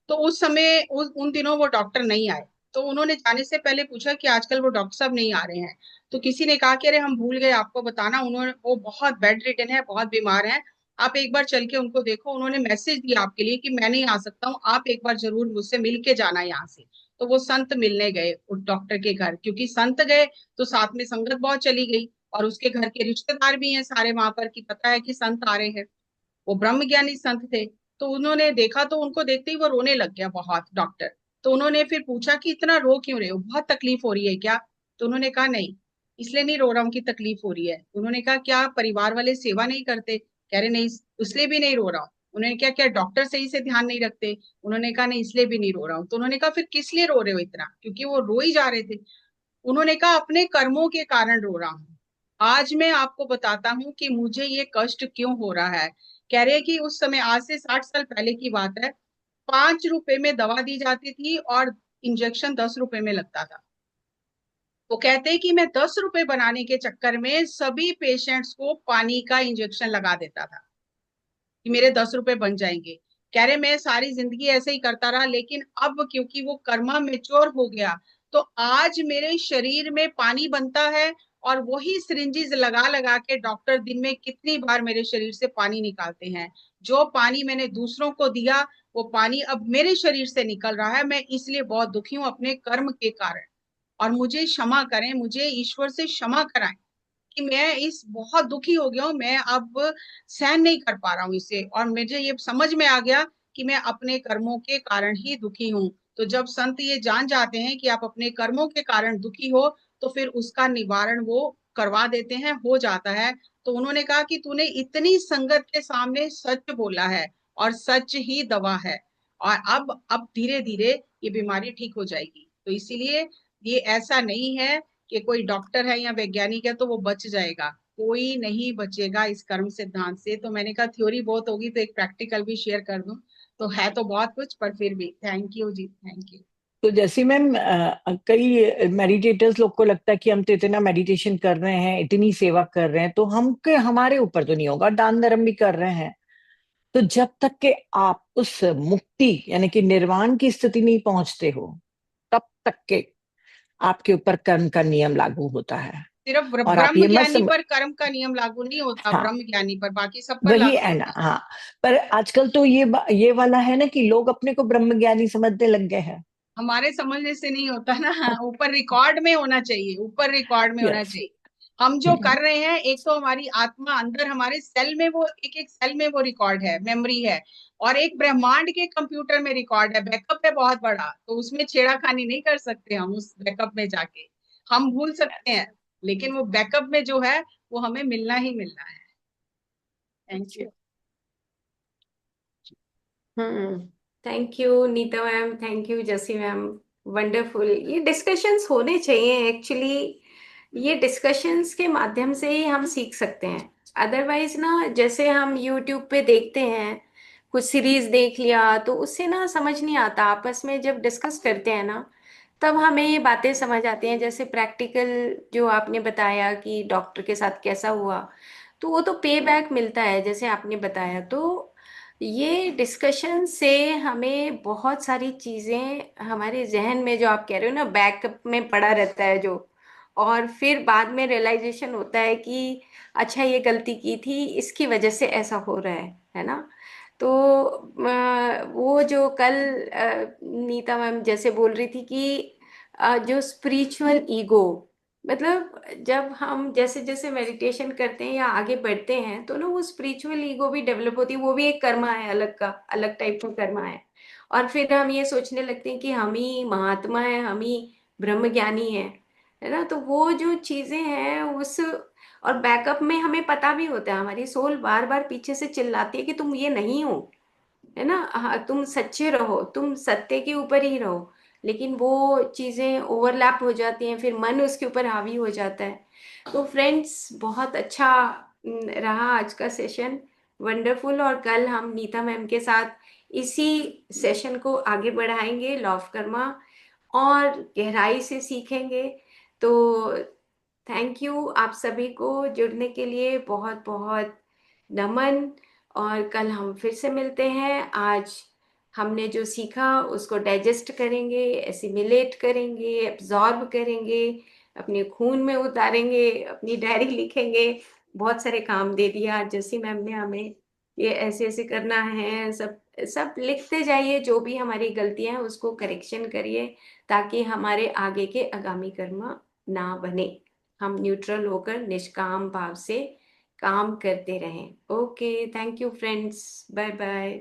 तो उस समय उन दिनों वो डॉक्टर नहीं आए। तो उन्होंने जाने से पहले पूछा कि आजकल वो डॉक्टर साहब नहीं आ रहे हैं। तो किसी ने कहा कि अरे हम भूल गए आपको बताना, उन्होंने, वो बहुत बेड रिडन है, बहुत बीमार है, आप एक बार चल के उनको देखो। उन्होंने मैसेज दिया आपके लिए कि मैं नहीं आ सकता हूँ, आप एक बार जरूर मुझसे मिल के जाना यहाँ से। तो वो संत मिलने गए उस डॉक्टर के घर, क्योंकि संत गए तो साथ में संगत बहुत चली गई, और उसके घर के रिश्तेदार भी हैं सारे वहां पर, कि पता है कि संत आ रहे हैं। वो ब्रह्म ज्ञानी संत थे। तो उन्होंने देखा, तो उनको देखते ही वो रोने लग गया बहुत, डॉक्टर। तो उन्होंने फिर पूछा कि इतना रो क्यों रहे हो, बहुत तकलीफ हो रही है क्या? तो उन्होंने कहा नहीं, इसलिए नहीं रो रहा हूँ कि तकलीफ हो रही है। उन्होंने कहा क्या परिवार वाले सेवा नहीं करते? कह रहे नहीं, इसलिए भी नहीं रो रहा हूँ। उन्होंने क्या क्या डॉक्टर सही से ध्यान नहीं रखते? उन्होंने कहा नहीं, इसलिए भी नहीं रो रहा हूँ। तो उन्होंने कहा फिर किस लिए रो रहे हो इतना? क्योंकि वो रो ही जा रहे थे। उन्होंने कहा अपने कर्मों के कारण रो रहा हूँ। आज मैं आपको बताता हूँ कि मुझे ये कष्ट क्यों हो रहा है। कह रहे हैं कि उस समय, आज से 60 साल पहले की बात है, 5 रुपए में दवा दी जाती थी और इंजेक्शन 10 रुपए में लगता था। वो कहते हैं कि मैं 10 रुपए बनाने के चक्कर में सभी पेशेंट्स को पानी का इंजेक्शन लगा देता था कि मेरे 10 रुपए बन जाएंगे। कह रहे मैं सारी जिंदगी ऐसे ही करता रहा, लेकिन अब क्योंकि वो कर्मा मेच्योर हो गया, तो आज मेरे शरीर में पानी बनता है, और वही सिरिंजेस लगा लगा के डॉक्टर दिन में कितनी बार मेरे शरीर से पानी निकालते हैं। जो पानी मैंने दूसरों को दिया, वो पानी अब मेरे शरीर से निकल रहा है। मैं इसलिए बहुत दुखी हूँ अपने कर्म के कारण, और मुझे क्षमा करें, मुझे ईश्वर से क्षमा कराएं कि मैं इस बहुत दुखी हो गया हूँ। मैं अब सहन नहीं कर पा रहा हूँ इसे, और मुझे ये समझ में आ गया कि मैं अपने कर्मों के कारण ही दुखी हूँ। तो जब संत ये जान जाते हैं कि आप अपने कर्मों के कारण दुखी हो, तो फिर उसका निवारण वो करवा देते हैं, हो जाता है। तो उन्होंने कहा कि तूने इतनी संगत के सामने सच बोला है, और सच ही दवा है, और अब धीरे धीरे ये बीमारी ठीक हो जाएगी। तो इसीलिए ये ऐसा नहीं है कि कोई डॉक्टर है या वैज्ञानिक है तो वो बच जाएगा, कोई नहीं बचेगा इस कर्म सिद्धांत से। तो मैंने कहा थ्योरी बहुत होगी, तो एक प्रैक्टिकल भी शेयर कर दूं। तो है तो बहुत कुछ, पर फिर भी thank you ji, thank you. तो जैसे मैम, कई मेडिटेटर्स लोग को लगता है कि हम तो इतना मेडिटेशन कर रहे हैं, इतनी सेवा कर रहे हैं, तो हम के हमारे ऊपर तो नहीं होगा, दान धर्म भी कर रहे हैं, तो जब तक के आप उस मुक्ति यानी कि निर्वाण की स्थिति नहीं पहुंचते हो, तब तक के आपके ऊपर कर्म का नियम लागू होता है। सिर्फ और आप ब्रह्म ये मत ज्ञानी पर कर्म का नियम लागू नहीं होता, हाँ, ब्रह्म ज्ञानी पर, बाकी सब पर वही लागू है ना। होता है। हाँ, पर आजकल तो ये वाला है ना कि लोग अपने को ब्रह्मज्ञानी समझने लग गए हैं। हमारे समझने से नहीं होता ना, ऊपर रिकॉर्ड में होना चाहिए, ऊपर रिकॉर्ड में होना यस। चाहिए। हम जो कर रहे हैं, एक तो हमारी आत्मा अंदर हमारे सेल में, वो एक एक सेल में वो रिकॉर्ड है, मेमोरी है, और एक ब्रह्मांड के कंप्यूटर में रिकॉर्ड है, बैकअप है बहुत बड़ा, तो उसमें छेड़ाखानी नहीं कर सकते हम उस बैकअप में जाके। हम भूल सकते हैं, लेकिन वो बैकअप में जो है वो हमें मिलना ही मिलना है। Thank you. Thank you Neeta ma'am, thank you Jassi ma'am, wonderful. ये डिस्कशंस होने चाहिए एक्चुअली। ये डिस्कशंस के माध्यम से ही हम सीख सकते हैं। अदरवाइज ना, जैसे हम यूट्यूब पे देखते हैं, कुछ सीरीज देख लिया, तो उससे ना समझ नहीं आता। आपस में जब डिस्कस करते हैं ना, तब हमें ये बातें समझ आती हैं। जैसे प्रैक्टिकल जो आपने बताया कि डॉक्टर के साथ कैसा हुआ, तो वो तो पे बैक मिलता है जैसे आपने बताया। तो ये डिस्कशन से हमें बहुत सारी चीज़ें हमारे जहन में, जो आप कह रहे हो ना, बैकअप में पड़ा रहता है जो, और फिर बाद में रियलाइजेशन होता है कि अच्छा ये गलती की थी, इसकी वजह से ऐसा हो रहा है ना। तो वो जो कल नीता मैम जैसे बोल रही थी कि जो स्पिरिचुअल ईगो, मतलब जब हम जैसे जैसे मेडिटेशन करते हैं या आगे बढ़ते हैं, तो ना वो स्पिरिचुअल ईगो भी डेवलप होती है। वो भी एक कर्मा है, अलग का अलग टाइप का कर्मा है। और फिर हम ये सोचने लगते हैं कि हम ही महात्मा है, हम ही ब्रह्म ज्ञानी है ना। तो वो जो चीजें हैं उस, और बैकअप में हमें पता भी होता है, हमारी सोल बार बार पीछे से चिल्लाती है कि तुम ये नहीं हो, है ना। हाँ, तुम सच्चे रहो, तुम सत्य के ऊपर ही रहो। लेकिन वो चीजें ओवरलैप हो जाती हैं, फिर मन उसके ऊपर हावी हो जाता है। तो फ्रेंड्स, बहुत अच्छा रहा आज का सेशन, वंडरफुल। और कल हम नीता मैम के साथ इसी सेशन को आगे बढ़ाएंगे, लॉ ऑफ कर्मा, और गहराई से सीखेंगे। तो थैंक यू आप सभी को जुड़ने के लिए, बहुत बहुत नमन। और कल हम फिर से मिलते हैं। आज हमने जो सीखा उसको डाइजेस्ट करेंगे, एसिमिलेट करेंगे, एब्जॉर्ब करेंगे, अपने खून में उतारेंगे, अपनी डायरी लिखेंगे। बहुत सारे काम दे दिया आज जैसी मैम ने हमें, ये ऐसे ऐसे करना है, सब सब लिखते जाइए। जो भी हमारी गलतियां हैं उसको करेक्शन करिए, ताकि हमारे आगे के आगामी कर्म ना बने। हम न्यूट्रल होकर निष्काम भाव से काम करते रहें। Okay, thank you friends, bye bye.